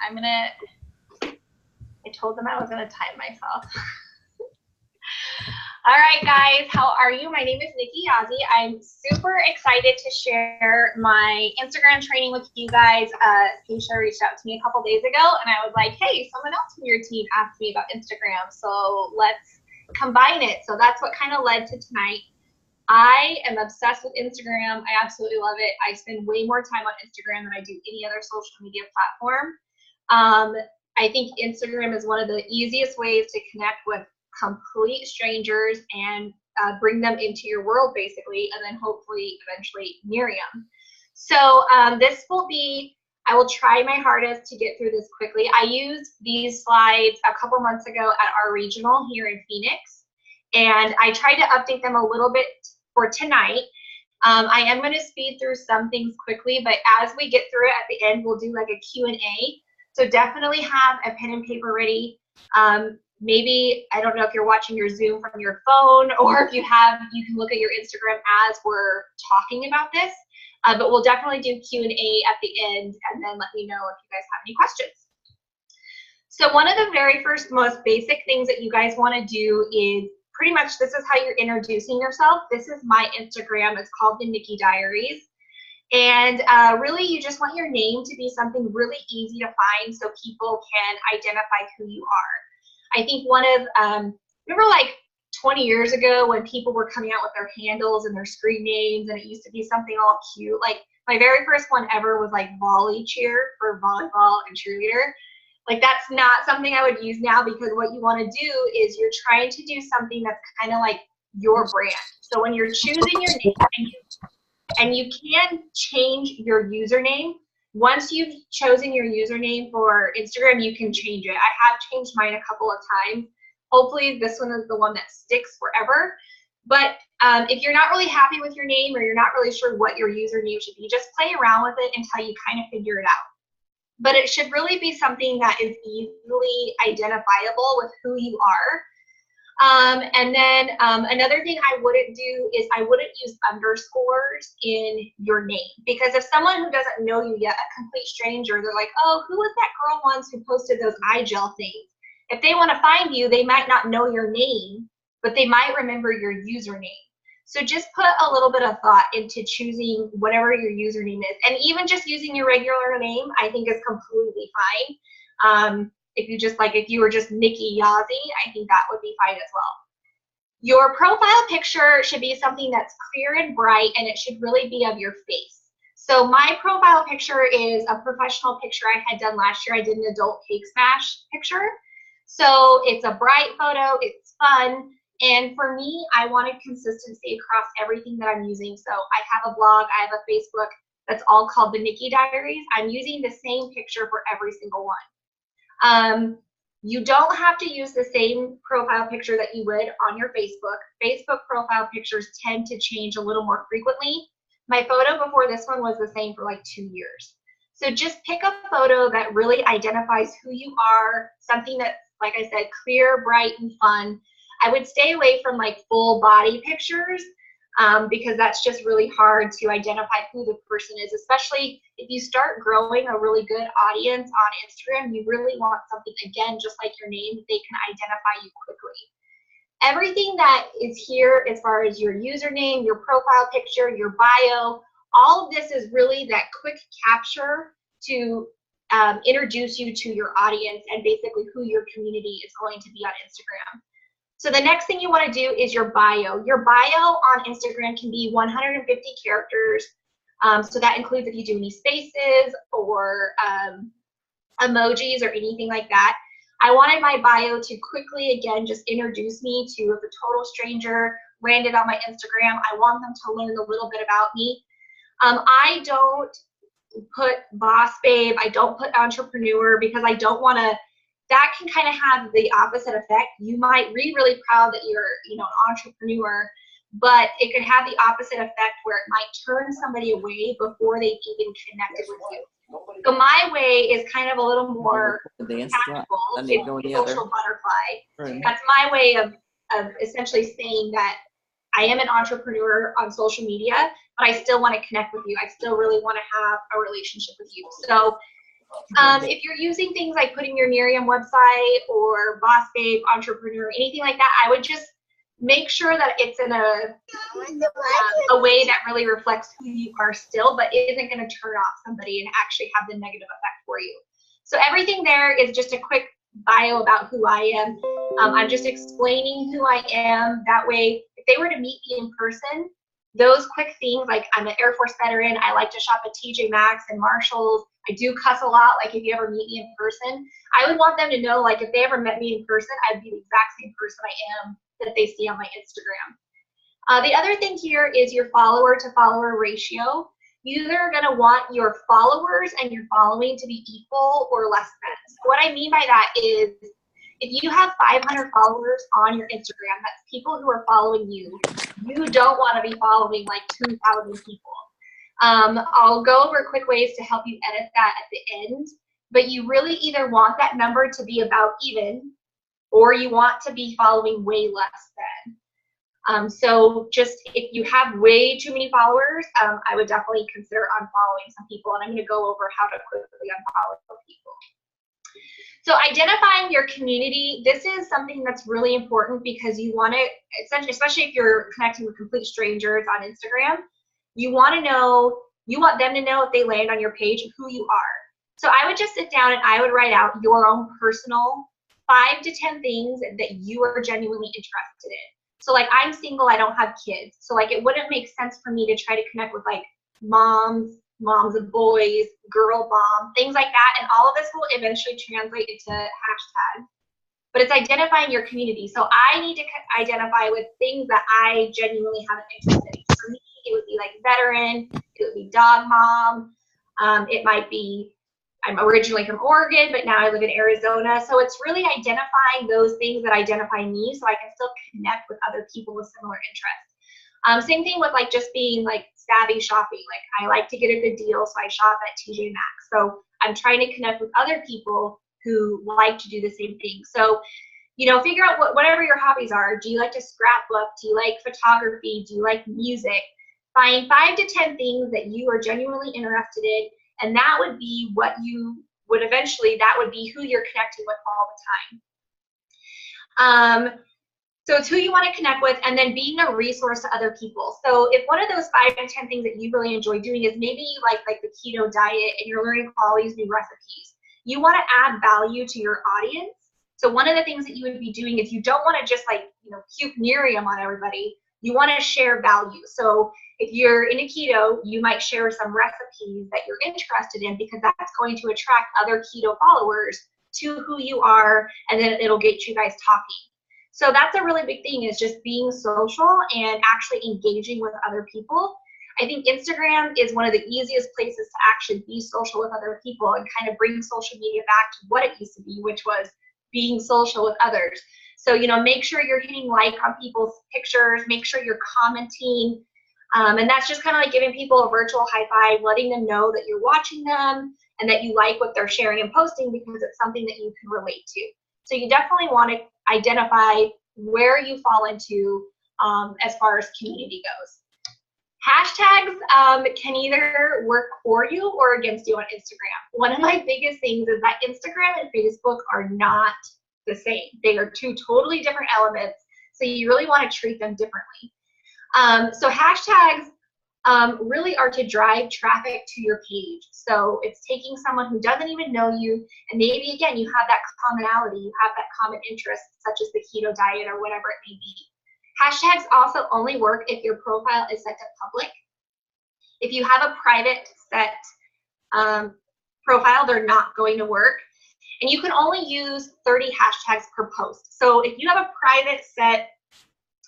I told them I was gonna time myself. All right, guys, how are you? My name is Nikki Yazzie. I'm super excited to share my Instagram training with you guys. Keisha reached out to me a couple days ago, and I was like, hey, someone else from your team asked me about Instagram, so let's combine it. So that's what kind of led to tonight. I am obsessed with Instagram. I absolutely love it. I spend way more time on Instagram than I do any other social media platform. I think Instagram is one of the easiest ways to connect with complete strangers and bring them into your world, basically, and then hopefully eventually Miriam. So this will be, I will try my hardest to get through this quickly. I used these slides a couple months ago at our regional here in Phoenix, and I tried to update them a little bit for tonight. I am going to speed through some things quickly, but as we get through it at the end, we'll do like a Q&A. So definitely have a pen and paper ready. Maybe, I don't know if you're watching your Zoom from your phone, or if you have, you can look at your Instagram as we're talking about this. But we'll definitely do Q&A at the end, and then let me know if you guys have any questions. So one of the very first, most basic things that you guys want to do is pretty much, this is how you're introducing yourself. This is my Instagram. It's called the Nikki Diaries. And really, you just want your name to be something really easy to find so people can identify who you are. I think one of, remember like 20 years ago when people were coming out with their handles and their screen names, and it used to be something all cute. Like my very first one ever was like volley cheer for volleyball and cheerleader. Like that's not something I would use now, because what you want to do is you're trying to do something that's kind of like your brand. So when you're choosing your name, and you can change your username. Once you've chosen your username for Instagram, you can change it. I have changed mine a couple of times. Hopefully this one is the one that sticks forever. But if you're not really happy with your name, or you're not really sure what your username should be, just play around with it until you kind of figure it out. But it should really be something that is easily identifiable with who you are. And then another thing I wouldn't do is I wouldn't use underscores in your name, because if someone who doesn't know you yet, a complete stranger, they're like, oh, who was that girl once who posted those eye gel things? If they want to find you, they might not know your name, but they might remember your username. So just put a little bit of thought into choosing whatever your username is. And even just using your regular name, I think is completely fine. If you were just Nikki Yazzie, I think that would be fine as well. Your profile picture should be something that's clear and bright, and it should really be of your face. So my profile picture is a professional picture I had done last year. I did an adult cake smash picture. So it's a bright photo, it's fun, and for me, I wanted consistency across everything that I'm using. So I have a blog, I have a Facebook, that's all called the Nikki Diaries. I'm using the same picture for every single one. You don't have to use the same profile picture that you would on your Facebook. Facebook profile pictures tend to change a little more frequently. My photo before this one was the same for like 2 years. So just pick a photo that really identifies who you are, something that's, like I said, clear, bright, and fun. I would stay away from like full body pictures, because that's just really hard to identify who the person is, especially if you start growing a really good audience on Instagram. You really want something, again, just like your name, that they can identify you quickly. Everything that is here as far as your username, your profile picture, your bio, all of this is really that quick capture to introduce you to your audience and basically who your community is going to be on Instagram. So the next thing you want to do is your bio. Your bio on Instagram can be 150 characters. So that includes if you do any spaces or emojis or anything like that. I wanted my bio to quickly, again, just introduce me to, if a total stranger landed on my Instagram, I want them to learn a little bit about me. I don't put boss babe, I don't put entrepreneur, because I don't want to, that can kind of have the opposite effect. You might be really proud that you're, an entrepreneur, but it could have the opposite effect where it might turn somebody away before they've even connected with you. So my way is kind of a little more tactical. It's social butterfly. That's my way of essentially saying that I am an entrepreneur on social media, but I still want to connect with you. I still really want to have a relationship with you. So If you're using things like putting your Miriam website or Boss Babe, Entrepreneur, anything like that, I would just make sure that it's in a way that really reflects who you are still, but isn't going to turn off somebody and actually have the negative effect for you. So everything there is just a quick bio about who I am. I'm just explaining who I am. That way, if they were to meet me in person, those quick things like I'm an Air Force veteran, I like to shop at TJ Maxx and Marshalls, I do cuss a lot, like if you ever meet me in person, I would want them to know, like if they ever met me in person, I'd be the exact same person I am that they see on my Instagram. The other thing here is your follower to follower ratio. You either are going to want your followers and your following to be equal or less than. So what I mean by that is if you have 500 followers on your Instagram, that's people who are following you. You don't want to be following like 2,000 people. I'll go over quick ways to help you edit that at the end, but you really either want that number to be about even or you want to be following way less than. So just if you have way too many followers, I would definitely consider unfollowing some people, and I'm going to go over how to quickly unfollow people. So identifying your community, this is something that's really important because you want to, especially if you're connecting with complete strangers on Instagram, you want them to know if they land on your page who you are. So I would just sit down and I would write out your own personal 5 to 10 things that you are genuinely interested in. So like I'm single, I don't have kids. So like it wouldn't make sense for me to try to connect with like moms of boys, girl mom, things like that. And all of this will eventually translate into hashtags. But it's identifying your community. So I need to identify with things that I genuinely have an interest in. For me, it would be like veteran, it would be dog mom, it might be I'm originally from Oregon, but now I live in Arizona. So it's really identifying those things that identify me so I can still connect with other people with similar interests. Same thing with like just being like savvy shopping. Like I like to get a good deal, so I shop at TJ Maxx. So I'm trying to connect with other people who like to do the same thing. So, you know, figure out whatever your hobbies are. Do you like to scrapbook? Do you like photography? Do you like music? Find 5 to 10 things that you are genuinely interested in. And that would be what you would eventually, that would be who you're connecting with all the time. So it's who you want to connect with, and then being a resource to other people. So if one of those 5 to 10 things that you really enjoy doing is maybe you like the keto diet and you're learning all these new recipes, you want to add value to your audience. So one of the things that you would be doing is you don't want to just like, you know, puke Miriam on everybody. You want to share value. So if you're into keto, you might share some recipes that you're interested in because that's going to attract other keto followers to who you are, and then it'll get you guys talking. So that's a really big thing, is just being social and actually engaging with other people. I think Instagram is one of the easiest places to actually be social with other people and kind of bring social media back to what it used to be, which was being social with others. So, you know, make sure you're hitting like on people's pictures, make sure you're commenting. And that's just kind of like giving people a virtual high five, letting them know that you're watching them and that you like what they're sharing and posting because it's something that you can relate to. So you definitely want to identify where you fall into as far as community goes. Hashtags can either work for you or against you on Instagram. One of my biggest things is that Instagram and Facebook are not the same. They are 2 totally different elements, so you really want to treat them differently. So hashtags really are to drive traffic to your page. So it's taking someone who doesn't even know you, and maybe again you have that commonality, you have that common interest, such as the keto diet or whatever it may be. Hashtags also only work if your profile is set to public. If you have a private set profile, they're not going to work. And you can only use 30 hashtags per post. So if you have a private set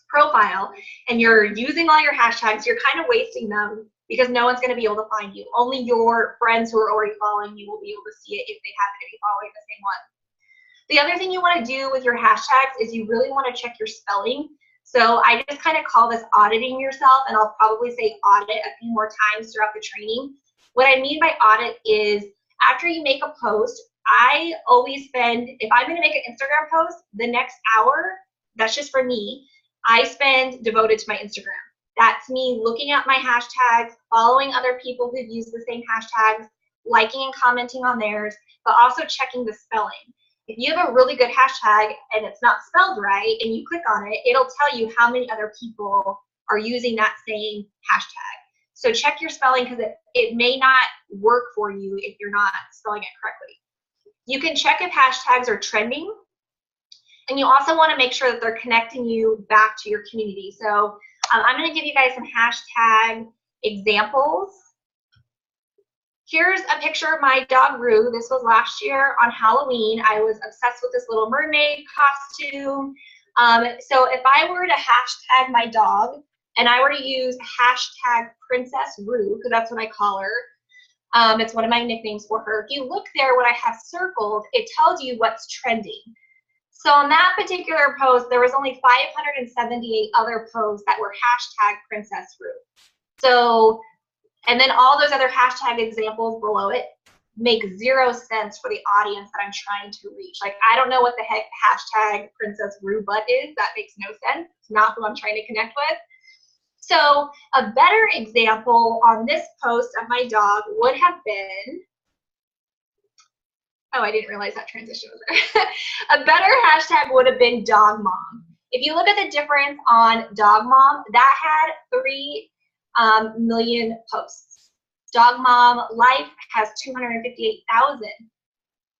profile and you're using all your hashtags, you're kind of wasting them because no one's going to be able to find you. Only your friends who are already following you will be able to see it if they happen to be following the same one. The other thing you want to do with your hashtags is you really want to check your spelling. So I just kind of call this auditing yourself, and I'll probably say audit a few more times throughout the training. What I mean by audit is after you make a post, I always spend, if I'm going to make an Instagram post, the next hour, that's just for me, I spend devoted to my Instagram. That's me looking at my hashtags, following other people who've used the same hashtags, liking and commenting on theirs, but also checking the spelling. If you have a really good hashtag and it's not spelled right and you click on it, it'll tell you how many other people are using that same hashtag. So check your spelling, because it may not work for you if you're not spelling it correctly. You can check if hashtags are trending, and you also want to make sure that they're connecting you back to your community. So I'm going to give you guys some hashtag examples. Here's a picture of my dog Rue. This was last year on Halloween. I was obsessed with this little mermaid costume. So if I were to hashtag my dog and I were to use hashtag Princess Rue, because that's what I call her, it's one of my nicknames for her. If you look there, what I have circled, it tells you what's trending. So on that particular post, there was only 578 other posts that were hashtag Princess Rue. So, and then all those other hashtag examples below it make zero sense for the audience that I'm trying to reach. Like, I don't know what the heck hashtag Princess Rue butt is. That makes no sense. It's not who I'm trying to connect with. So a better example on this post of my dog would have been, oh, I didn't realize that transition was there. A better hashtag would have been dog mom. If you look at the difference on dog mom, that had 3 million posts. Dog mom life has 258,000.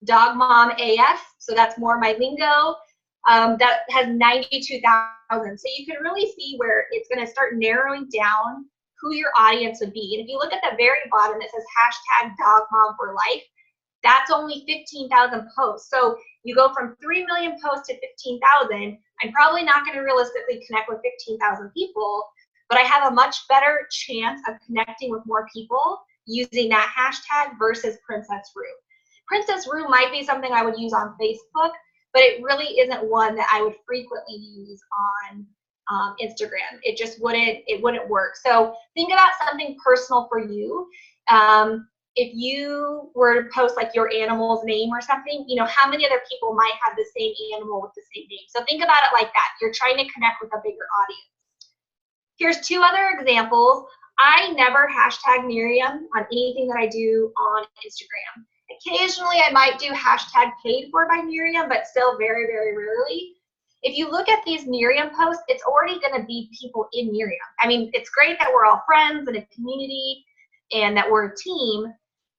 Dog mom AF, so that's more my lingo, that has 92,000. So you can really see where it's going to start narrowing down who your audience would be. And if you look at the very bottom, it says hashtag dog mom for life. That's only 15,000 posts. So you go from 3 million posts to 15,000. I'm probably not going to realistically connect with 15,000 people, but I have a much better chance of connecting with more people using that hashtag versus Princess Rue. Princess Rue might be something I would use on Facebook, but it really isn't one that I would frequently use on Instagram. It just wouldn't work. So think about something personal for you. If you were to post like your animal's name or something, you know, how many other people might have the same animal with the same name? So think about it like that. You're trying to connect with a bigger audience. Here's 2 other examples. I never hashtag Miriam on anything that I do on Instagram. Occasionally I might do hashtag paid for by Miriam, but still very, very rarely. If you look at these Miriam posts, it's already going to be people in Miriam. I mean, it's great that we're all friends and a community and that we're a team,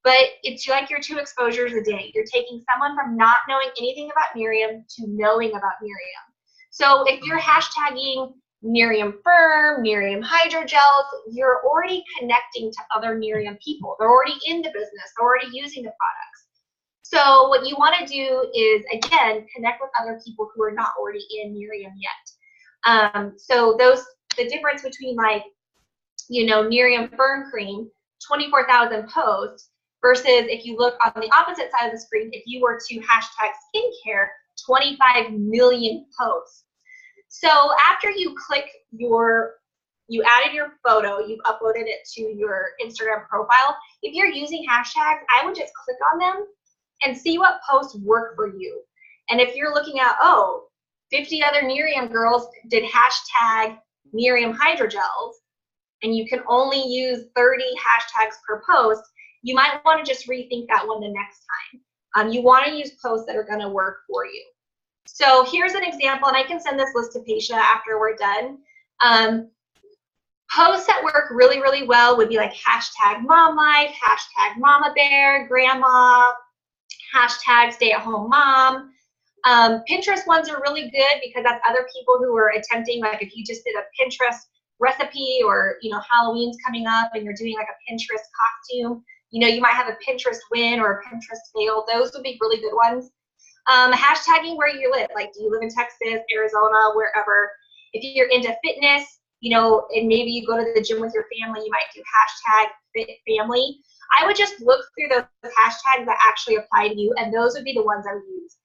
but it's like your 2 exposures a day. You're taking someone from not knowing anything about Miriam to knowing about Miriam. So if you're hashtagging Miriam Firm, Miriam Hydrogels, you're already connecting to other Miriam people. They're already in the business. They're already using the products. So what you want to do is, again, connect with other people who are not already in Miriam yet. So the difference between, like, you know, Miriam Firm Cream, 24,000 posts, versus if you look on the opposite side of the screen, if you were to hashtag skincare, 25 million posts. So after you you added your photo, you've uploaded it to your Instagram profile, if you're using hashtags, I would just click on them and see what posts work for you. And if you're looking at, oh, 50 other Miriam girls did hashtag Miriam Hydrogels, and you can only use 30 hashtags per post, you might want to just rethink that one the next time. You want to use posts that are going to work for you. So here's an example, and I can send this list to Paisha after we're done. Posts that work really, really well would be like hashtag mom life, hashtag mama bear, grandma, hashtag stay at home mom. Pinterest ones are really good because that's other people who are attempting, like if you just did a Pinterest recipe, or, you know, Halloween's coming up and you're doing like a Pinterest costume, you know, you might have a Pinterest win or a Pinterest fail. Those would be really good ones. Hashtagging where you live, like, do you live in Texas, Arizona, wherever. If you're into fitness, you know, and maybe you go to the gym with your family, you might do hashtag fit family. I would just look through those hashtags that actually apply to you, and those would be the ones I would use.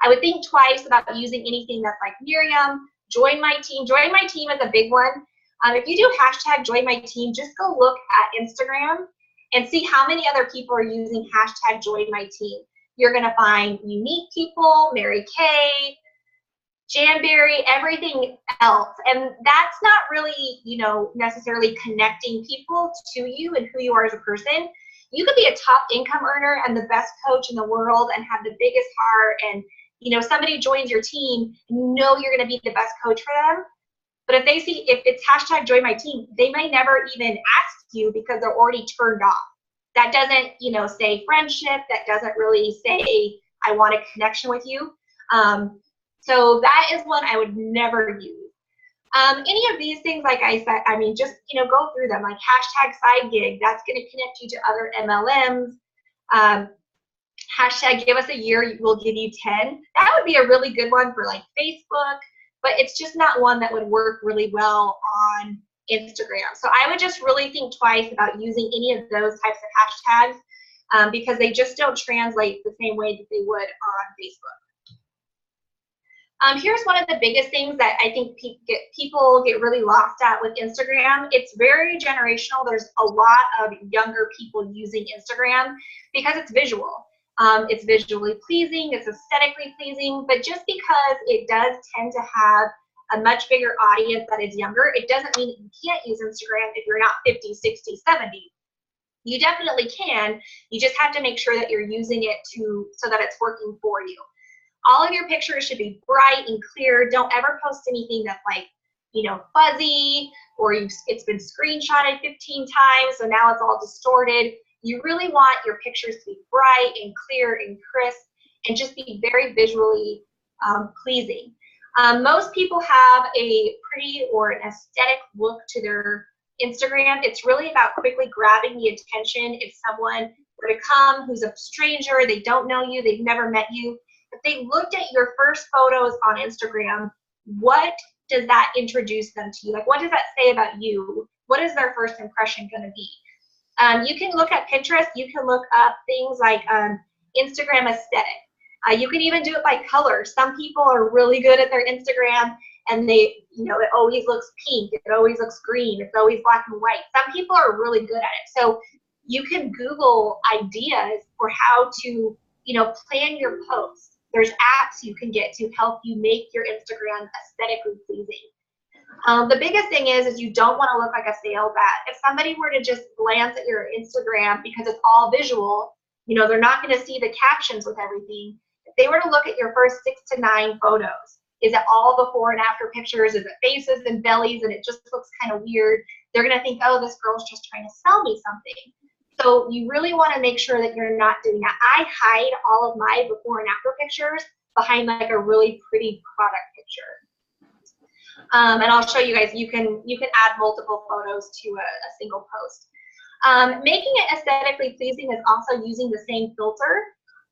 I would think twice about using anything that's like Miriam, join my team. Join my team is a big one. If you do hashtag join my team, just go look at Instagram and see how many other people are using hashtag join my team. You're going to find unique people, Mary Kay, Janberry, everything else. And that's not really, you know, necessarily connecting people to you and who you are as a person. You could be a top income earner and the best coach in the world and have the biggest heart, and you know, somebody joins your team, you know you're going to be the best coach for them. But if they see, if it's hashtag join my team, they may never even ask you because they're already turned off. That doesn't, you know, say friendship. That doesn't really say I want a connection with you. So that is one I would never use. Any of these things, like I said, I mean, just, you know, go through them, like hashtag side gig. That's going to connect you to other MLMs. Hashtag give us a year, we'll give you 10. That would be a really good one for like Facebook, but it's just not one that would work really well on Instagram. So I would just really think twice about using any of those types of hashtags because they just don't translate the same way that they would on Facebook. Here's one of the biggest things that I think people get really lost at with Instagram. It's very generational. There's a lot of younger people using Instagram because it's visual. It's visually pleasing, it's aesthetically pleasing, but just because it does tend to have a much bigger audience that is younger, it doesn't mean that you can't use Instagram if you're not 50, 60, 70. You definitely can. You just have to make sure that you're using it so that it's working for you. All of your pictures should be bright and clear. Don't ever post anything that's like, you know, fuzzy, or it's been screenshotted 15 times, so now it's all distorted. You really want your pictures to be bright and clear and crisp and just be very visually pleasing. Most people have a pretty or an aesthetic look to their Instagram. It's really about quickly grabbing the attention. If someone were to come who's a stranger, they don't know you, they've never met you, if they looked at your first photos on Instagram, what does that introduce them to you? Like, what does that say about you? What is their first impression going to be? You can look at Pinterest. You can look up things like Instagram aesthetic. You can even do it by color. Some people are really good at their Instagram, and they, you know, it always looks pink. It always looks green. It's always black and white. Some people are really good at it. So you can Google ideas for how to, you know, plan your posts. There's apps you can get to help you make your Instagram aesthetically pleasing. The biggest thing is you don't want to look like a sales ad. If somebody were to just glance at your Instagram because it's all visual, you know, they're not going to see the captions with everything. If they were to look at your first 6 to 9 photos, is it all before and after pictures? Is it faces and bellies and it just looks kind of weird? They're going to think, oh, this girl's just trying to sell me something. So you really want to make sure that you're not doing that. I hide all of my before and after pictures behind like a really pretty product picture. And I'll show you guys, you can add multiple photos to a single post. Making it aesthetically pleasing is also using the same filter.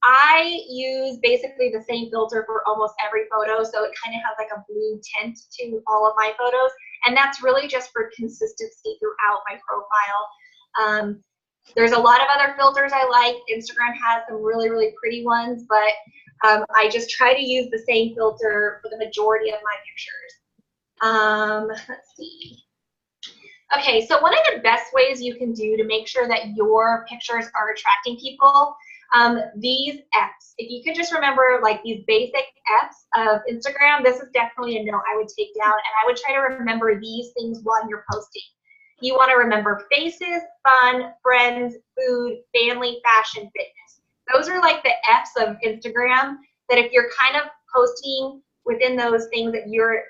I use basically the same filter for almost every photo, so it kind of has like a blue tint to all of my photos, and that's really just for consistency throughout my profile. There's a lot of other filters I like. Instagram has some really, really pretty ones, but I just try to use the same filter for the majority of my pictures. Let's see. Okay, so one of the best ways you can do to make sure that your pictures are attracting people, these Fs. If you could just remember like these basic Fs of Instagram, this is definitely a note I would take down, and I would try to remember these things while you're posting. You want to remember faces, fun, friends, food, family, fashion, fitness. Those are like the Fs of Instagram that if you're kind of posting within those things that you're,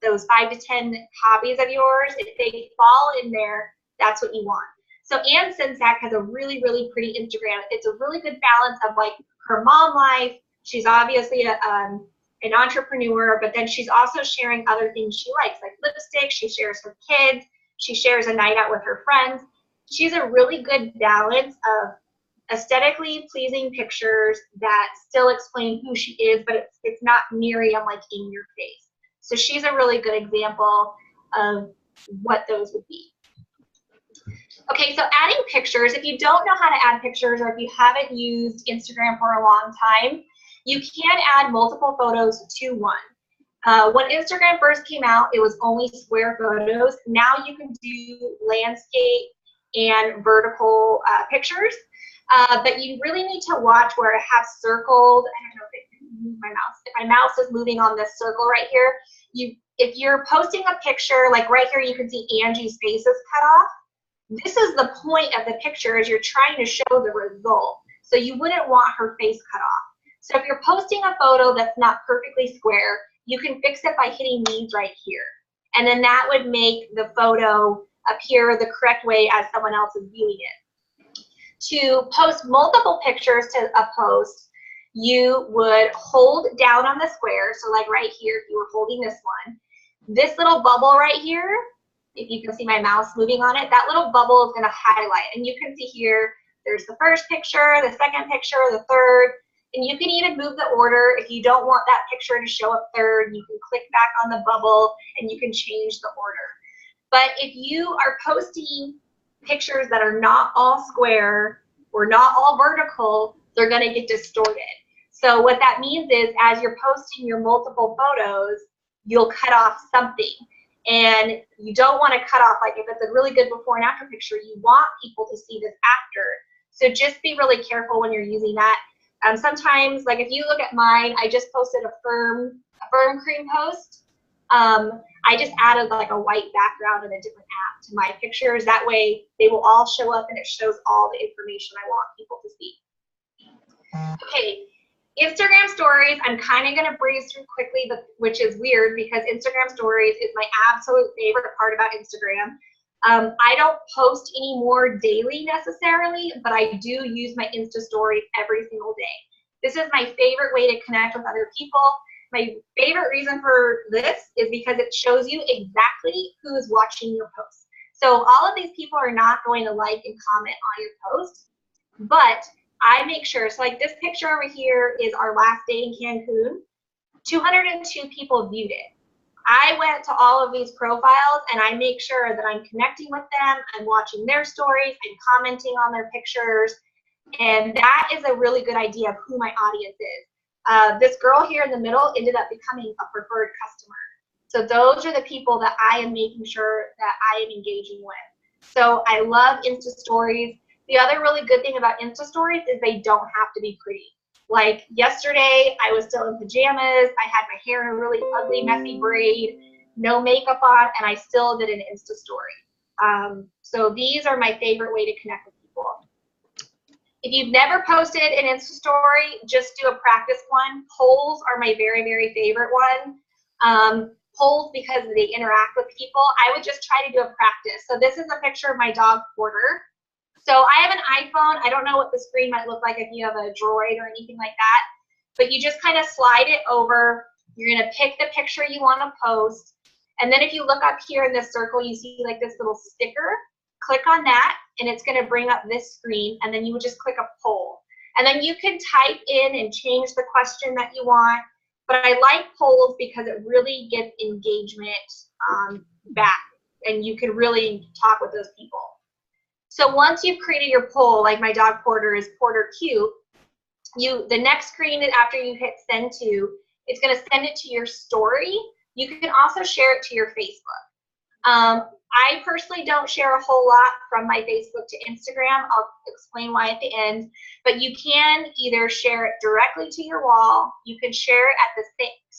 those 5 to 10 hobbies of yours, if they fall in there, that's what you want. So Ann Sinsack has a really, really pretty Instagram. It's a really good balance of like her mom life. She's obviously an entrepreneur, but then she's also sharing other things she likes, like lipstick. She shares her kids. She shares a night out with her friends. She's a really good balance of aesthetically pleasing pictures that still explain who she is, but it's not Miriam like in your face. So she's a really good example of what those would be. Okay, so adding pictures, if you don't know how to add pictures or if you haven't used Instagram for a long time, you can add multiple photos to one. When Instagram first came out, it was only square photos. Now you can do landscape and vertical pictures, but you really need to watch where I have circled. I don't know if I can move my mouse. If my mouse is moving on this circle right here, if you're posting a picture, like right here, you can see Angie's face is cut off. This is the point of the picture, is you're trying to show the result. So you wouldn't want her face cut off. So if you're posting a photo that's not perfectly square, you can fix it by hitting these right here. And then that would make the photo appear the correct way as someone else is viewing it. To post multiple pictures to a post, you would hold down on the square. So like right here, if you were holding this one, this little bubble right here, if you can see my mouse moving on it, that little bubble is going to highlight. And you can see here, there's the first picture, the second picture, the third. And you can even move the order. If you don't want that picture to show up third, you can click back on the bubble and you can change the order. But if you are posting pictures that are not all square or not all vertical, they're going to get distorted. So what that means is, as you're posting your multiple photos, you'll cut off something. And you don't want to cut off, like if it's a really good before and after picture, you want people to see this after. So just be really careful when you're using that. Sometimes, like if you look at mine, I just posted a firm cream post. I just added like a white background and a different app to my pictures. That way they will all show up and it shows all the information I want people to see. Okay, Instagram stories, I'm kind of going to breeze through quickly, which is weird because Instagram stories is my absolute favorite part about Instagram. I don't post anymore daily necessarily, but I do use my Insta stories every single day. This is my favorite way to connect with other people. My favorite reason for this is because it shows you exactly who is watching your post. So all of these people are not going to like and comment on your post, but I make sure, so like this picture over here is our last day in Cancun. 202 people viewed it. I went to all of these profiles and I make sure that I'm connecting with them, I'm watching their stories, I'm commenting on their pictures, and that is a really good idea of who my audience is. This girl here in the middle ended up becoming a preferred customer. So those are the people that I am making sure that I am engaging with. So I love Insta stories. The other really good thing about Insta stories is they don't have to be pretty. Like yesterday, I was still in pajamas, I had my hair in a really ugly, messy braid, no makeup on, and I still did an Insta story. So these are my favorite way to connect with people. If you've never posted an Insta story, just do a practice one. Polls are my very, very favorite one. Polls because they interact with people. I would just try to do a practice. So this is a picture of my dog, Porter. So I have an iPhone. I don't know what the screen might look like if you have a Droid or anything like that, but you just kind of slide it over. You're going to pick the picture you want to post. And then if you look up here in this circle, you see like this little sticker. Click on that, and it's going to bring up this screen, and then you would just click a poll. And then you can type in and change the question that you want. But I like polls because it really gets engagement back, and you can really talk with those people. So once you've created your poll, like my dog Porter is Porter Cute, the next screen after you hit send to, it's going to send it to your story. You can also share it to your Facebook. I personally don't share a whole lot from my Facebook to Instagram. I'll explain why at the end. But you can either share it directly to your wall. You can share it at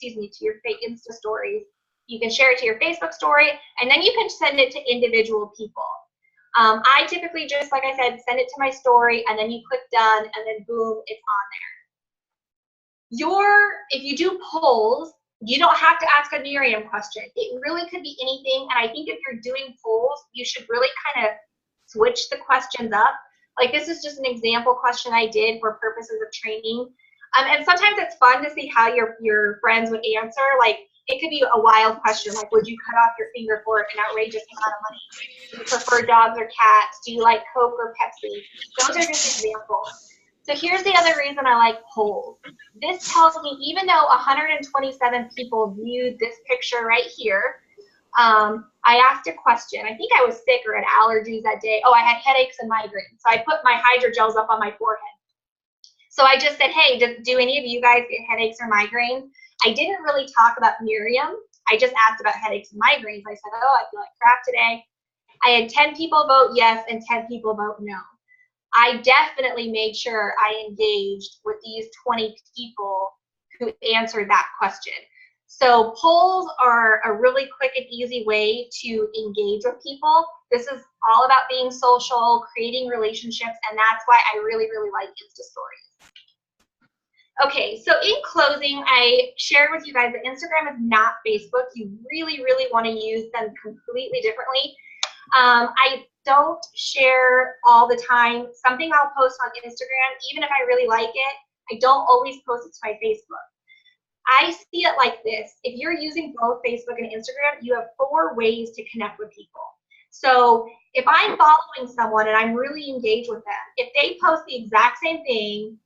to your fake Insta stories. You can share it to your Facebook story, and then you can send it to individual people. I typically just, like I said, send it to my story, and then you click done, and then boom, it's on there. If you do polls, you don't have to ask a Miriam question. It really could be anything, and I think if you're doing polls, you should really kind of switch the questions up. Like this is just an example question I did for purposes of training. And sometimes it's fun to see how your friends would answer. Like it could be a wild question, like would you cut off your finger for an outrageous amount of money? Do you prefer dogs or cats? Do you like Coke or Pepsi? Those are just examples. So here's the other reason I like polls. This tells me even though 127 people viewed this picture right here, I asked a question. I think I was sick or had allergies that day. Oh, I had headaches and migraines. So I put my hydrogels up on my forehead. So I just said, hey, do any of you guys get headaches or migraines? I didn't really talk about Miriam. I just asked about headaches and migraines. I said, oh, I feel like crap today. I had 10 people vote yes and 10 people vote no. I definitely made sure I engaged with these 20 people who answered that question. So polls are a really quick and easy way to engage with people. This is all about being social, creating relationships, and that's why I really, really like Insta Stories. Okay, so in closing, I shared with you guys that Instagram is not Facebook. You really, really want to use them completely differently. I don't share all the time. Something I'll post on Instagram, even if I really like it, I don't always post it to my Facebook. I see it like this. If you're using both Facebook and Instagram, you have 4 ways to connect with people. So if I'm following someone and I'm really engaged with them, if they post the exact same thing,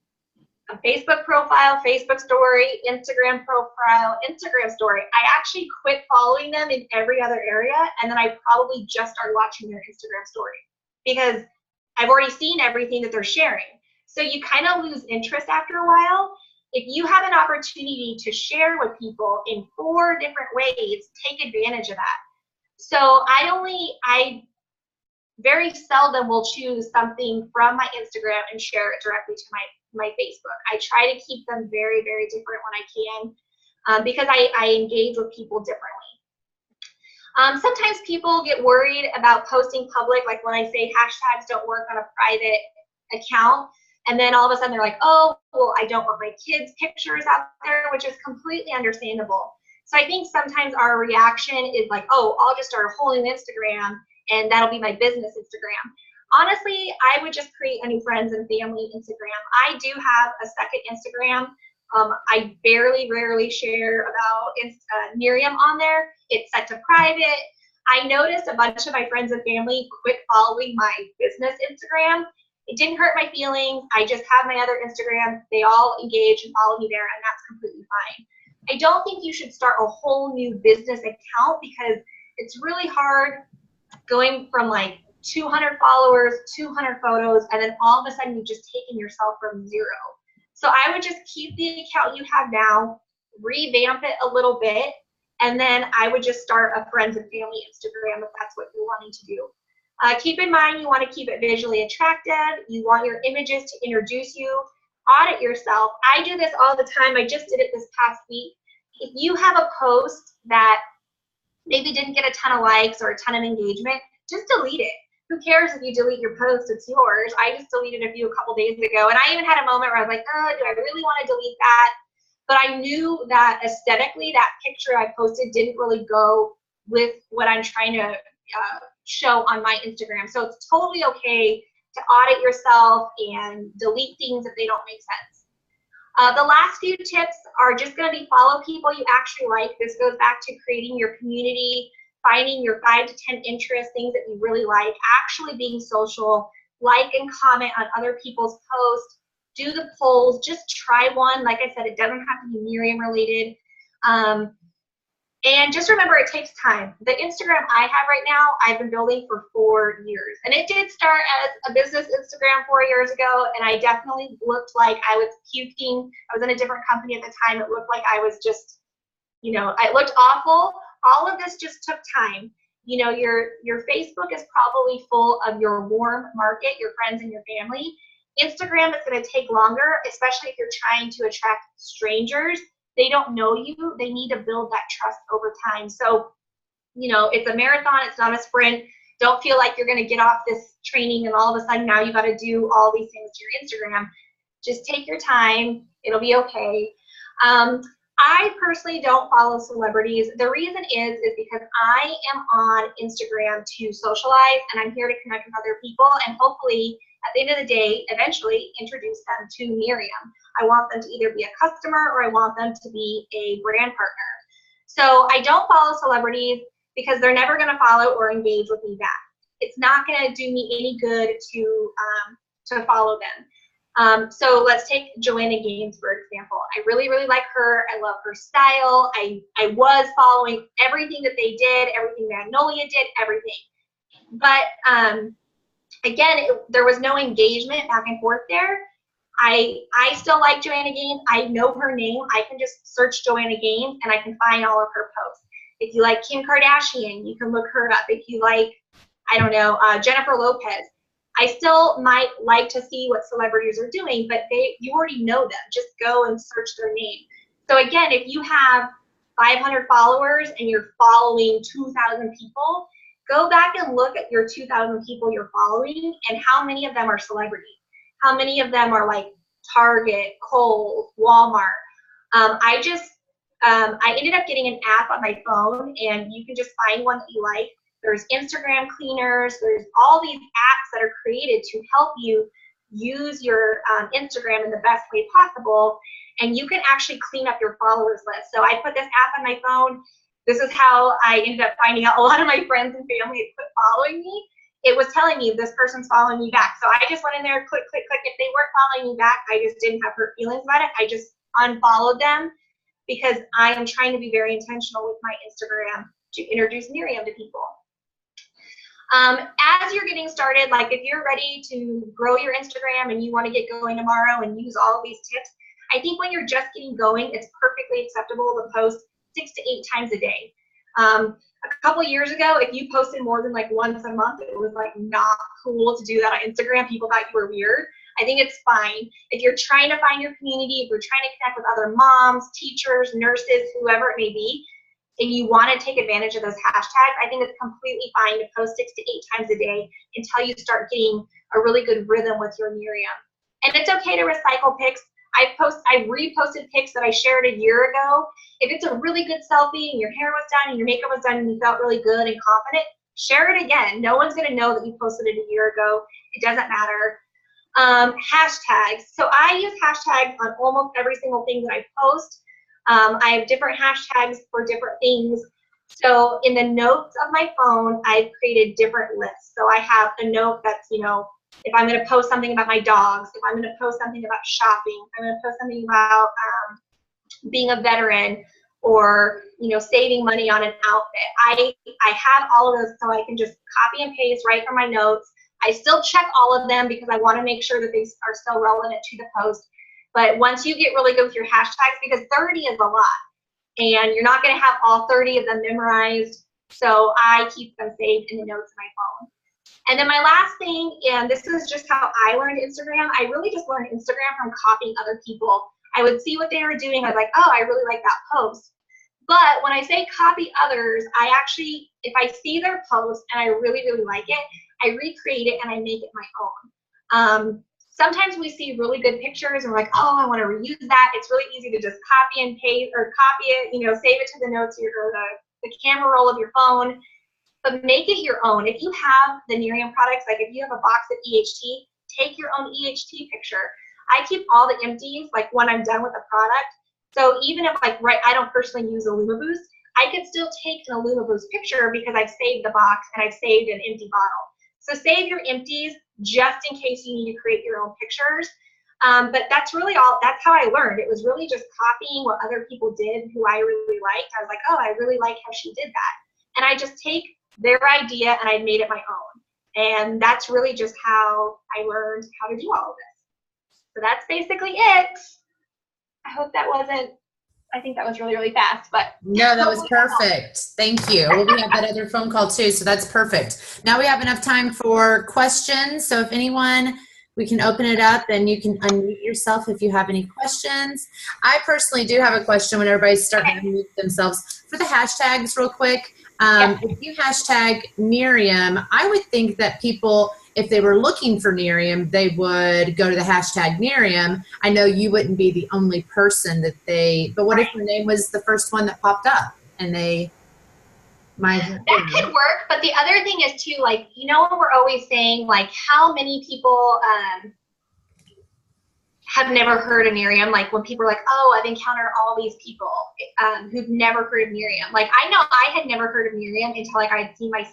a Facebook profile, Facebook story, Instagram profile, Instagram story, I actually quit following them in every other area, and then I probably just start watching their Instagram story because I've already seen everything that they're sharing. So you kind of lose interest after a while. If you have an opportunity to share with people in 4 different ways, take advantage of that. So I very seldom will choose something from my Instagram and share it directly to my Facebook. I try to keep them very, very different when I can because I engage with people differently. Sometimes people get worried about posting public, like when I say hashtags don't work on a private account, and then all of a sudden they're like, oh, well, I don't want my kids' pictures out there, which is completely understandable. So I think sometimes our reaction is like, oh, I'll just start a whole new Instagram and that'll be my business Instagram. Honestly, I would just create a new friends and family Instagram. I do have a second Instagram. I rarely share about Miriam on there. It's set to private. I noticed a bunch of my friends and family quit following my business Instagram. It didn't hurt my feelings. I just have my other Instagram. They all engage and follow me there, and that's completely fine. I don't think you should start a whole new business account because it's really hard going from like 200 followers, 200 photos, and then all of a sudden you've just taken yourself from 0. So I would just keep the account you have now, revamp it a little bit, and then I would just start a friends and family Instagram if that's what you're wanting to do. Keep in mind you want to keep it visually attractive. You want your images to introduce you. Audit yourself. I do this all the time. I just did it this past week. If you have a post that maybe didn't get a ton of likes or a ton of engagement, just delete it. Who cares if you delete your post? It's yours. I just deleted a couple days ago, and I even had a moment where I was like, oh, do I really want to delete that? But I knew that aesthetically, that picture I posted didn't really go with what I'm trying to show on my Instagram. So it's totally okay to audit yourself and delete things if they don't make sense. The last few tips are just going to be follow people you actually like. This goes back to creating your community, finding your 5 to 10 interests, things that you really like, actually being social, like and comment on other people's posts, do the polls, just try one. Like I said, it doesn't have to be Miriam related. And just remember, it takes time. The Instagram I have right now, I've been building for 4 years. And it did start as a business Instagram 4 years ago, and I definitely looked like I was puking. I was in a different company at the time. It looked like I was just, it looked awful. All of this just took time. Your Facebook is probably full of your warm market, your friends and your family. Instagram is going to take longer, especially if you're trying to attract strangers. They don't know you. They need to build that trust over time. So, it's a marathon. It's not a sprint. Don't feel like you're going to get off this training and all of a sudden now you got to do all these things to your Instagram. Just take your time. It'll be okay. I personally don't follow celebrities. The reason is because I am on Instagram to socialize, and I'm here to connect with other people and hopefully at the end of the day, eventually introduce them to Miriam. I want them to either be a customer or I want them to be a brand partner. So I don't follow celebrities because they're never going to follow or engage with me back. It's not going to do me any good to follow them. So let's take Joanna Gaines, for example. I really, really like her. I love her style. I was following everything that they did, everything Magnolia did, everything. But again, there was no engagement back and forth there. I still like Joanna Gaines. I know her name. I can just search Joanna Gaines and I can find all of her posts. If you like Kim Kardashian, you can look her up. If you like, I don't know, Jennifer Lopez, I still might like to see what celebrities are doing, but you already know them. Just go and search their name. So again, if you have 500 followers and you're following 2,000 people, go back and look at your 2,000 people you're following and how many of them are celebrities. How many of them are like Target, Kohl's, Walmart. I ended up getting an app on my phone, and you can just find one that you like. There's Instagram cleaners. There's all these apps that are created to help you use your Instagram in the best way possible, and you can actually clean up your followers list. So I put this app on my phone. This is how I ended up finding out a lot of my friends and family had quit following me. It was telling me this person's following me back. So I just went in there, click, click, click. If they weren't following me back, I just didn't have hurt feelings about it. I just unfollowed them because I am trying to be very intentional with my Instagram to introduce Miriam to people. As you're getting started, like if you're ready to grow your Instagram and you want to get going tomorrow and use all of these tips, I think when you're just getting going, it's perfectly acceptable to post 6 to 8 times a day. A couple years ago, if you posted more than like once a month, it was like not cool to do that on Instagram. People thought you were weird. I think it's fine. If you're trying to find your community, if you're trying to connect with other moms, teachers, nurses, whoever it may be, and you want to take advantage of those hashtags, I think it's completely fine to post 6 to 8 times a day until you start getting a really good rhythm with your Miriam. And it's okay to recycle pics. I reposted pics that I shared a year ago. If it's a really good selfie and your hair was done and your makeup was done and you felt really good and confident, share it again. No one's gonna know that you posted it a year ago. It doesn't matter. Hashtags. So I use hashtags on almost every single thing that I post. I have different hashtags for different things. So in the notes of my phone, I've created different lists. So I have a note that's, you know, if I'm going to post something about my dogs, if I'm going to post something about shopping, if I'm going to post something about being a veteran, or, you know, saving money on an outfit. I have all of those so I can just copy and paste right from my notes. I still check all of them because I want to make sure that they are still relevant to the post. But once you get really good with your hashtags, because 30 is a lot, and you're not going to have all 30 of them memorized, so I keep them saved in the notes of my phone. And then my last thing, and this is just how I learned Instagram, I really just learned Instagram from copying other people. I would see what they were doing. I was like, oh, I really like that post. But when I say copy others, I actually, if I see their post and I really, really like it, I recreate it and I make it my own. Sometimes we see really good pictures and we're like, oh, I want to reuse that. It's really easy to just copy and paste, or copy it, you know, save it to the notes or the camera roll of your phone. But make it your own. If you have the Miriam products, like if you have a box of EHT, take your own EHT picture. I keep all the empties, like when I'm done with the product. So even if like, I don't personally use IllumiBoost, I could still take an IllumiBoost picture because I've saved the box and I've saved an empty bottle. So save your empties just in case you need to create your own pictures. But that's really all, that's how I learned. It was really just copying what other people did who I really liked. I was like, oh, I really like how she did that. And I just take their idea and I made it my own. And that's really just how I learned how to do all of this. So that's basically it. I hope that wasn't, I think that was really, really fast, but. No, that was perfect. Thank you. Well, we have that other phone call too, so that's perfect. Now we have enough time for questions. So if anyone, we can open it up and you can unmute yourself if you have any questions. I personally do have a question when everybody's starting to unmute themselves. For the hashtags real quick, if you hashtag Miriam, I would think that people, if they were looking for Miriam, they would go to the hashtag Miriam. I know you wouldn't be the only person that they, but what if your name was the first one that popped up and they might. That could work, but the other thing is too, like, you know, we're always saying like how many people have never heard of Miriam. Like when people are like, oh, I've encountered all these people who've never heard of Miriam. Like I know I had never heard of Miriam until like I'd seen my,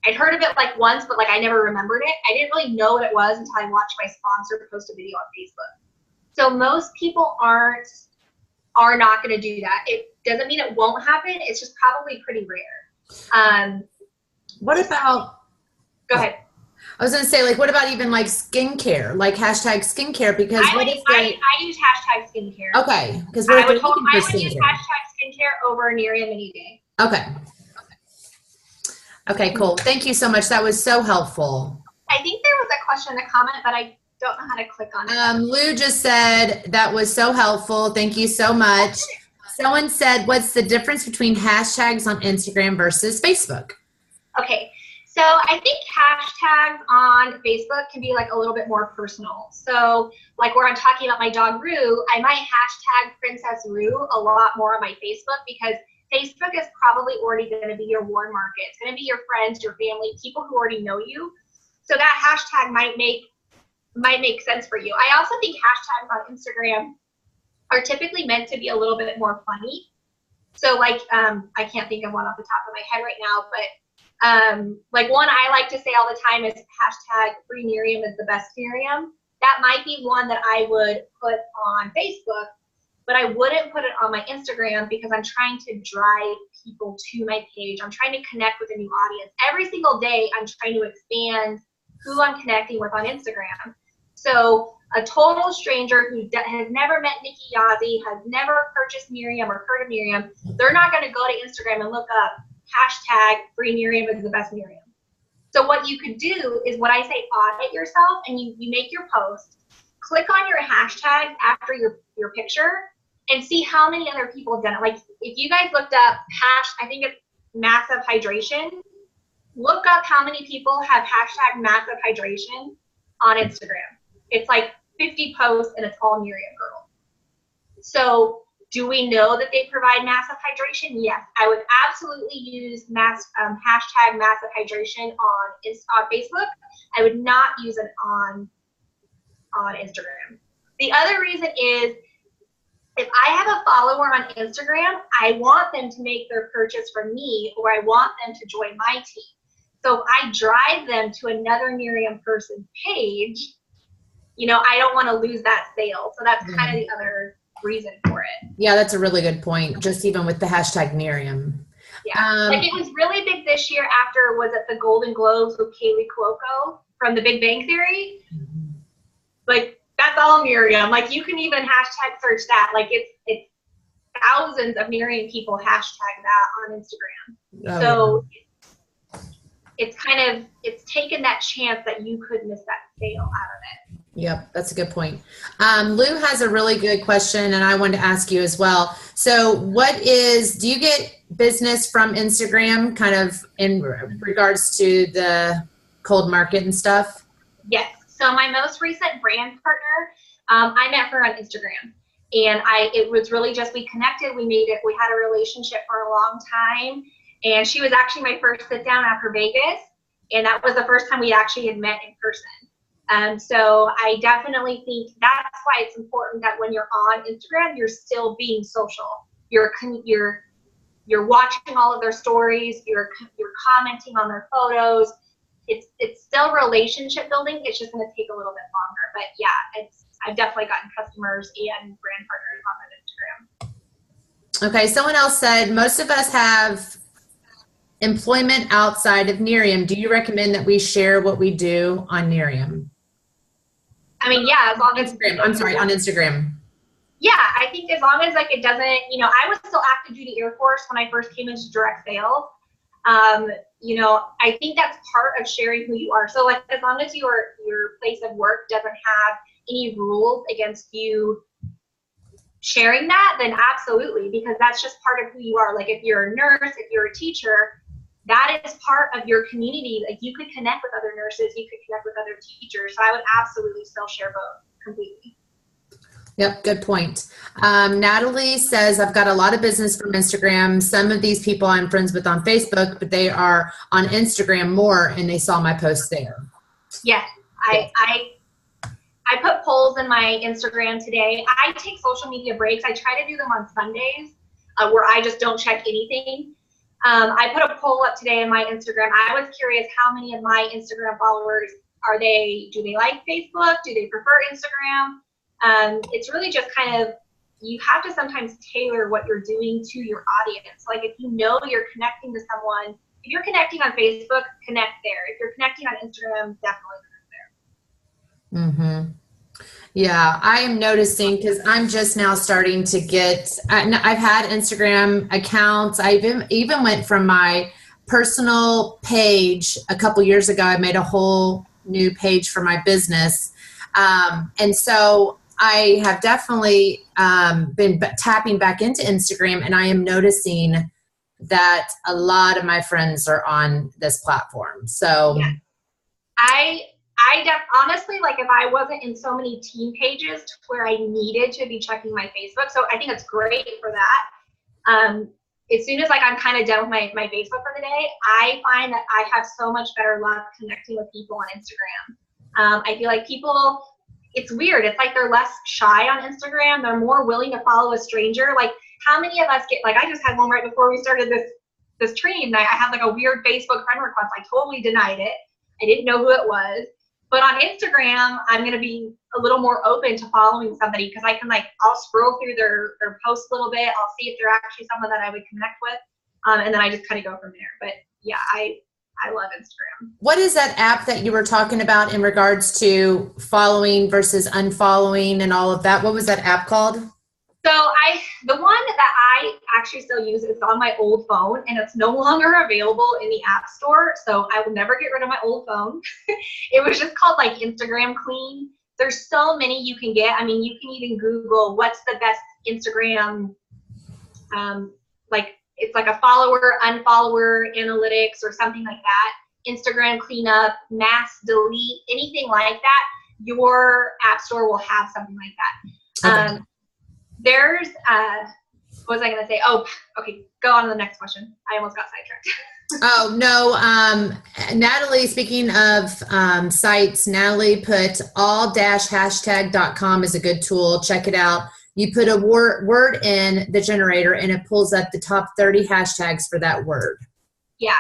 I'd heard of it like once, but like I never remembered it. I didn't really know what it was until I watched my sponsor post a video on Facebook. So most people are not going to do that. It doesn't mean it won't happen. It's just probably pretty rare. What about? Go ahead. I was going to say, like, what about even like skincare, like hashtag skincare? Because I use hashtag skincare. Okay, because I would use hashtag skincare over Miriam any day. Okay. Okay, cool. Thank you so much. That was so helpful. I think there was a question in the comment, but I don't know how to click on it. Lou just said that was so helpful. Thank you so much. Someone said, what's the difference between hashtags on Instagram versus Facebook? Okay, so I think hashtags on Facebook can be like a little bit more personal. So like where I'm talking about my dog Rue, I might hashtag Princess Rue a lot more on my Facebook because Facebook is probably already going to be your warm market. It's going to be your friends, your family, people who already know you. So that hashtag might make sense for you. I also think hashtags on Instagram are typically meant to be a little bit more funny. So like, I can't think of one off the top of my head right now, but like one I like to say all the time is hashtag free Miriam is the best Miriam. That might be one that I would put on Facebook, but I wouldn't put it on my Instagram because I'm trying to drive people to my page. I'm trying to connect with a new audience. Every single day, I'm trying to expand who I'm connecting with on Instagram. So a total stranger who has never met Nikki Yazzie, has never purchased Miriam or heard of Miriam, they're not going to go to Instagram and look up hashtag free Miriam is the best Miriam. So what you could do is what I say, audit yourself, and you make your post, click on your hashtag after your picture, and see how many other people have done it. Like if you guys looked up I think it's massive hydration, look up how many people have hashtag massive hydration on Instagram. It's like 50 posts and it's all Miriam Girl. So do we know that they provide massive hydration? Yes, I would absolutely use hashtag massive hydration on Facebook. I would not use it on Instagram. The other reason is if I have a follower on Instagram, I want them to make their purchase from me, or I want them to join my team. So if I drive them to another Miriam person's page, I don't want to lose that sale. So that's kind of the other reason for it. Yeah, that's a really good point. Just even with the hashtag Miriam. Yeah, like it was really big this year after, was it the Golden Globes with Kaylee Cuoco from The Big Bang Theory? Mm-hmm. Like that's all Miriam. Like you can even hashtag search that. Like it's thousands of Miriam people hashtag that on Instagram. Oh, so yeah. It's taken that chance that you could miss that sale out of it. Yep, that's a good point. Lou has a really good question, and I wanted to ask you as well. So do you get business from Instagram kind of in regards to the cold market and stuff? Yes. So my most recent brand partner, I met her on Instagram. And it was really just, we connected, we had a relationship for a long time. And she was actually my first sit down after Vegas. And that was the first time we actually had met in person. So I definitely think that's why it's important that when you're on Instagram, you're still being social. You're watching all of their stories. You're commenting on their photos. It's still relationship building. It's just going to take a little bit longer. But yeah, I've definitely gotten customers and brand partners on Instagram. Okay, someone else said most of us have employment outside of Nerium. Do you recommend that we share what we do on Nerium? I mean, yeah, as long as Instagram. I'm sorry, on Instagram. Yeah, I think as long as like it doesn't, I was still active duty Air Force when I first came into direct sales. I think that's part of sharing who you are. So like as long as your place of work doesn't have any rules against you sharing that, then absolutely, because that's just part of who you are. Like if you're a nurse, if you're a teacher, that is part of your community. Like you could connect with other nurses, you could connect with other teachers. So I would absolutely still share both completely. Yep, good point. Natalie says, I've got a lot of business from Instagram. Some of these people I'm friends with on Facebook, but they are on Instagram more and they saw my posts there. Yes, I put polls in my Instagram today. I take social media breaks. I try to do them on Sundays where I just don't check anything. I put a poll up today in my Instagram. I was curious how many of my Instagram followers do they like Facebook? Do they prefer Instagram? It's really just kind of, you have to sometimes tailor what you're doing to your audience. Like if you know you're connecting to someone, if you're connecting on Facebook, connect there. If you're connecting on Instagram, definitely connect there. Mm-hmm. Yeah, I am noticing because I'm just now starting to I've had Instagram accounts. I even went from my personal page a couple years ago. I made a whole new page for my business. And so I have definitely been tapping back into Instagram, and I am noticing that a lot of my friends are on this platform. So yeah. Honestly, like if I wasn't in so many team pages to where I needed to be checking my Facebook, so I think it's great for that. As soon as like I'm kind of done with my Facebook for the day, I find that I have so much better luck connecting with people on Instagram. I feel like people, it's weird. It's like they're less shy on Instagram. They're more willing to follow a stranger. Like how many of us get, like I just had one right before we started this training night. I had like a weird Facebook friend request. I totally denied it. I didn't know who it was. But on Instagram, I'm going to be a little more open to following somebody because I can I'll scroll through their posts a little bit. I'll see if they're actually someone that I would connect with. And then I just kind of go from there. But yeah, I love Instagram. What is that app that you were talking about in regards to following versus unfollowing and all of that? What was that app called? So the one that I actually still use is on my old phone, and it's no longer available in the App Store. So I will never get rid of my old phone. It was just called like Instagram Clean. There's so many you can get. I mean, you can even Google what's the best Instagram, it's like a follower, unfollower analytics or something like that. Instagram cleanup, mass delete, anything like that. Your App Store will have something like that. Okay. There's, what was I going to say? Oh, okay. Go on to the next question. I almost got sidetracked. Oh, no. Natalie, speaking of sites, Natalie put all-hashtag.com is a good tool. Check it out. You put a word in the generator and it pulls up the top 30 hashtags for that word. Yeah.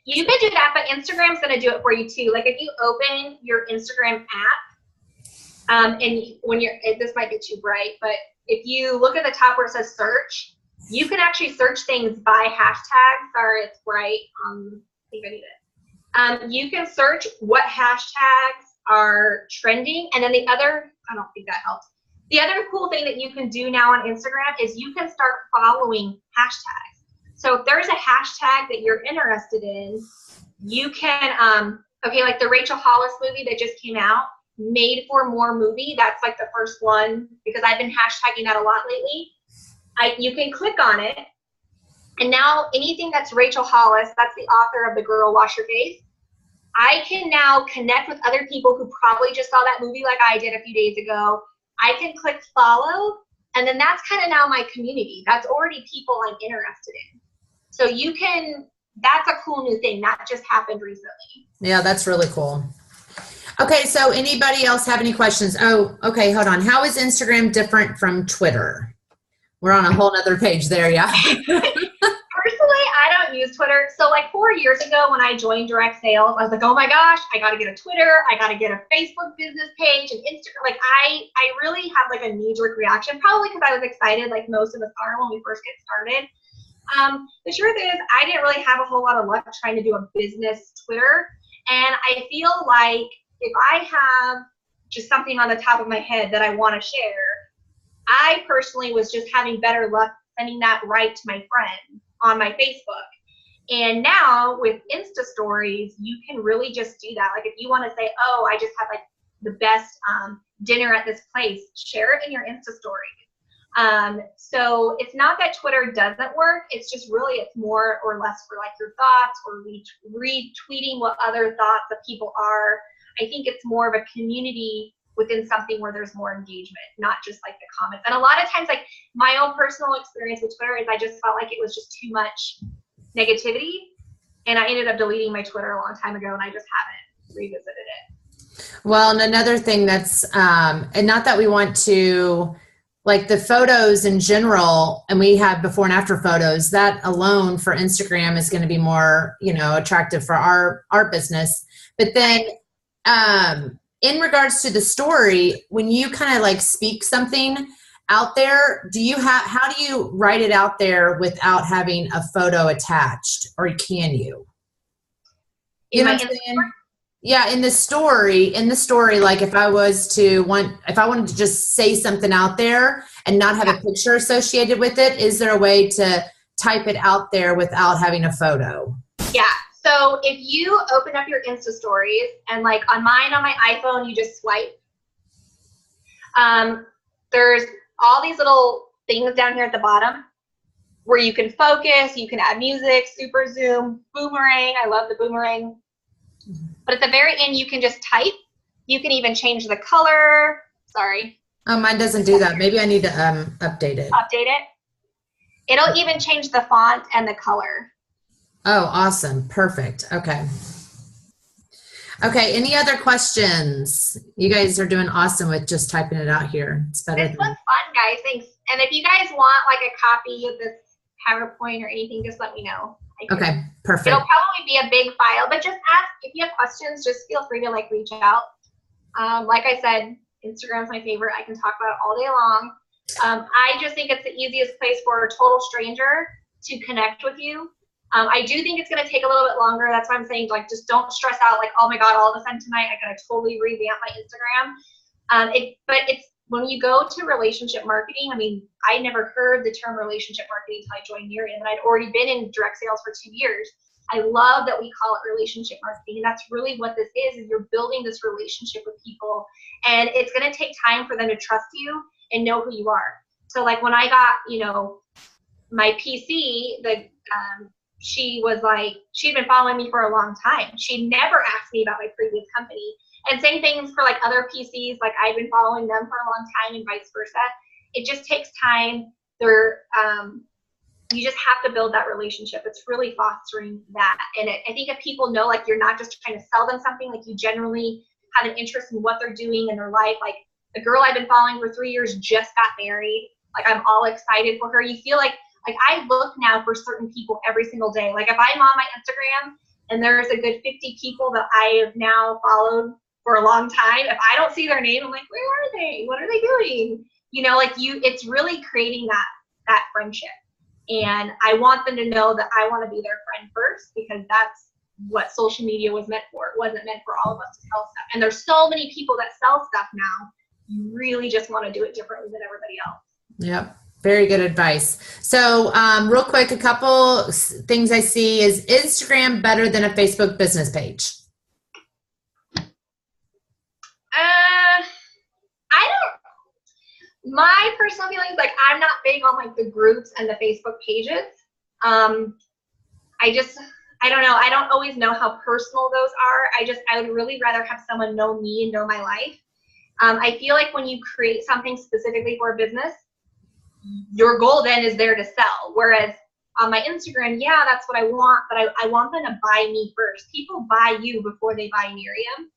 You can do that, but Instagram's going to do it for you too. Like if you open your Instagram app, and when this might be too bright, but if you look at the top where it says search, you can actually search things by hashtags. Sorry, it's bright. I think I need it. You can search what hashtags are trending. And then the other, I don't think that helps. The other cool thing that you can do now on Instagram is you can start following hashtags. So if there's a hashtag that you're interested in, you can, like the Rachel Hollis movie that just came out, Made for More movie. That's like the first one because I've been hashtagging that a lot lately. You can click on it, and now anything that's Rachel Hollis, that's the author of The Girl Wash Your Face, I can now connect with other people who probably just saw that movie like I did a few days ago. I can click follow, and then that's kind of now my community. That's already people I'm interested in. So you can, that's a cool new thing. That just happened recently. Yeah, that's really cool. Okay, so anybody else have any questions? Oh, okay, hold on. How is Instagram different from Twitter? We're on a whole nother page there, yeah. Personally, I don't use Twitter. So like 4 years ago when I joined direct sales, I was like, oh my gosh, I got to get a Twitter. I got to get a Facebook business page and Instagram. Like I really had like a knee-jerk reaction, probably because I was excited like most of us are when we first get started. The truth is I didn't really have a whole lot of luck trying to do a business Twitter. And I feel like if I have just something on the top of my head that I want to share, I personally was just having better luck sending that right to my friend on my Facebook. And now with Insta stories, you can really just do that. Like if you want to say, oh, I just had like the best dinner at this place, share it in your Insta stories. So it's not that Twitter doesn't work. It's just really, it's more or less for like your thoughts or retweeting what other thoughts of people are. I think it's more of a community within something where there's more engagement, not just like the comments. And a lot of times, like my own personal experience with Twitter is I just felt like it was just too much negativity. And I ended up deleting my Twitter a long time ago and I just haven't revisited it. Well, and another thing that's, and not that we want to, like the photos in general, and we have before and after photos, that alone for Instagram is going to be more, attractive for our business. But then, in regards to the story, when you kind of like speak something out there, how do you write it out there without having a photo attached, or can you? You know what I'm saying? Yeah, in the story, like if I wanted to just say something out there and not have a picture associated with it, is there a way to type it out there without having a photo? Yeah. So if you open up your Insta stories and like on my iPhone, you just swipe. there's all these little things down here at the bottom where you can focus, you can add music, super zoom, boomerang. I love the boomerang. But at the very end, you can just type. You can even change the color. Sorry. Oh, mine doesn't do that. Maybe I need to update it. Update it. It'll even change the font and the color. Oh, awesome. Perfect. Okay. Okay. Any other questions? You guys are doing awesome with just typing it out here. It's better. This was fun, guys. Thanks. And if you guys want like a copy of this PowerPoint or anything, just let me know. Okay. Perfect. It'll probably be a big file, but just ask if you have questions. Just feel free to like reach out. Like I said, Instagram's my favorite. I can talk about it all day long. I just think it's the easiest place for a total stranger to connect with you. I do think it's going to take a little bit longer. That's why I'm saying, like, just don't stress out, like, oh my God, all of a sudden tonight I got to totally revamp my Instagram. But it's when you go to relationship marketing, I mean, I never heard the term relationship marketing until I joined Miriam, and I'd already been in direct sales for 2 years. I love that we call it relationship marketing, and that's really what this is you're building this relationship with people, and it's going to take time for them to trust you and know who you are. So like when I got, you know, my PC, she was like, she'd been following me for a long time. She never asked me about my previous company. And same things for like other PCs, like I've been following them for a long time and vice versa. It just takes time. You just have to build that relationship. It's really fostering that. And I think if people know, like, you're not just trying to sell them something, like you generally have an interest in what they're doing in their life. Like the girl I've been following for 3 years just got married. Like I'm all excited for her. You feel like I look now for certain people every single day. Like if I'm on my Instagram and there's a good 50 people that I have now followed for a long time, if I don't see their name, I'm like, where are they? What are they doing? You know, like it's really creating that friendship. And I want them to know that I want to be their friend first, because that's what social media was meant for. It wasn't meant for all of us to sell stuff. And there's so many people that sell stuff now. You really just want to do it differently than everybody else. Yep. Very good advice. So real quick, a couple things I see. Is Instagram better than a Facebook business page? My personal feelings, like I'm not big on like the groups and the Facebook pages. I don't know. I don't always know how personal those are. I would really rather have someone know me and know my life. I feel like when you create something specifically for a business, your goal then is there to sell. Whereas on my Instagram, yeah, that's what I want, but I want them to buy me first. People buy you before they buy Miriam.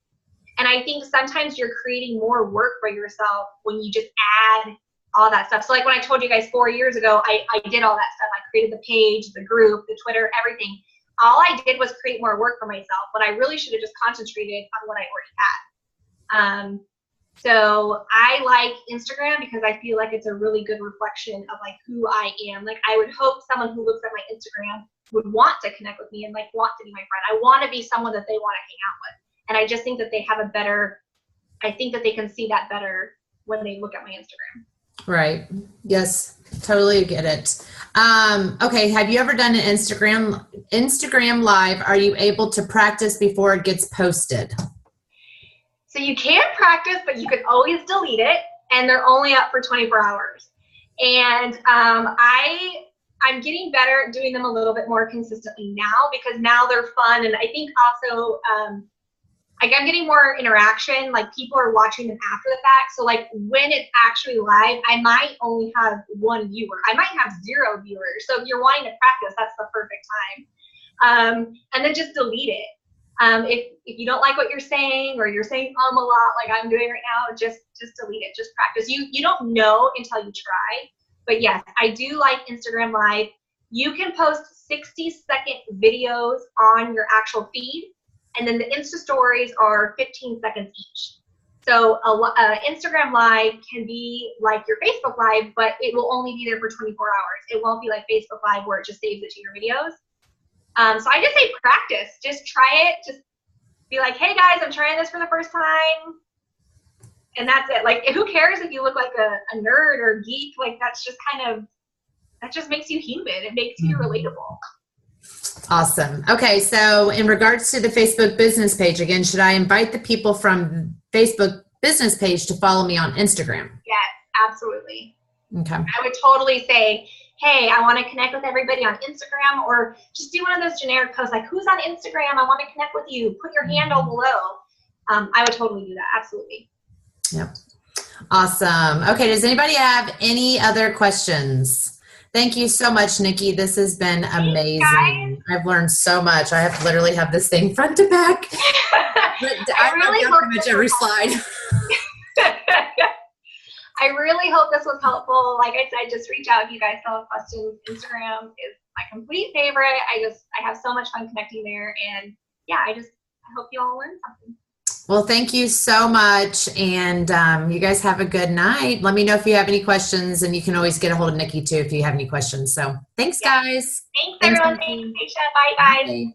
And I think sometimes you're creating more work for yourself when you just add all that stuff. So like when I told you guys 4 years ago, I did all that stuff. I created the page, the group, the Twitter, everything. All I did was create more work for myself, but I really should have just concentrated on what I already had. So I like Instagram because I feel like it's a really good reflection of like who I am. Like I would hope someone who looks at my Instagram would want to connect with me and like want to be my friend. I want to be someone that they want to hang out with. And I just think that they have I think that they can see that better when they look at my Instagram. Right. Yes. Totally get it. Okay. Have you ever done an Instagram live? Are you able to practice before it gets posted? So you can practice, but you can always delete it, and they're only up for 24 hours. And I'm getting better at doing them a little bit more consistently now, because now they're fun. And I think also, like I'm getting more interaction, like people are watching them after the fact. So like when it's actually live, I might only have 1 viewer. I might have 0 viewers. So if you're wanting to practice, that's the perfect time. And then just delete it. If you don't like what you're saying, or you're saying a lot like I'm doing right now, just delete it. Just practice. You don't know until you try. But yes, I do like Instagram Live. You can post 60-second videos on your actual feed, and then the Insta stories are 15 seconds each. So Instagram Live can be like your Facebook Live, but it will only be there for 24 hours. It won't be like Facebook Live where it just saves it to your videos. So I just say practice. Just try it. Just be like, hey guys, I'm trying this for the first time. And that's it. Like, who cares if you look like a nerd or geek? Like, that just makes you human. It makes you relatable. Awesome. Okay. So in regards to the Facebook business page, again, should I invite the people from Facebook business page to follow me on Instagram? Yes, Absolutely. Okay. I would totally say, hey, I want to connect with everybody on Instagram, or just do one of those generic posts like, who's on Instagram? I want to connect with you. Put your handle below. I would totally do that. Absolutely. Yep. Awesome. Okay. Does anybody have any other questions? Thank you so much, Nikki. This has been amazing. I've learned so much. I have literally have this thing front to back. But I really hope pretty much every slide. I really hope this was helpful. Like I said, just reach out if you guys still have questions. Instagram is my complete favorite. I have so much fun connecting there. And yeah, I hope you all learned something. Well, thank you so much. And you guys have a good night. Let me know if you have any questions, and you can always get a hold of Nikki too if you have any questions. So thanks, guys. Thanks everyone. Thanks, Aisha. Bye, guys. Bye.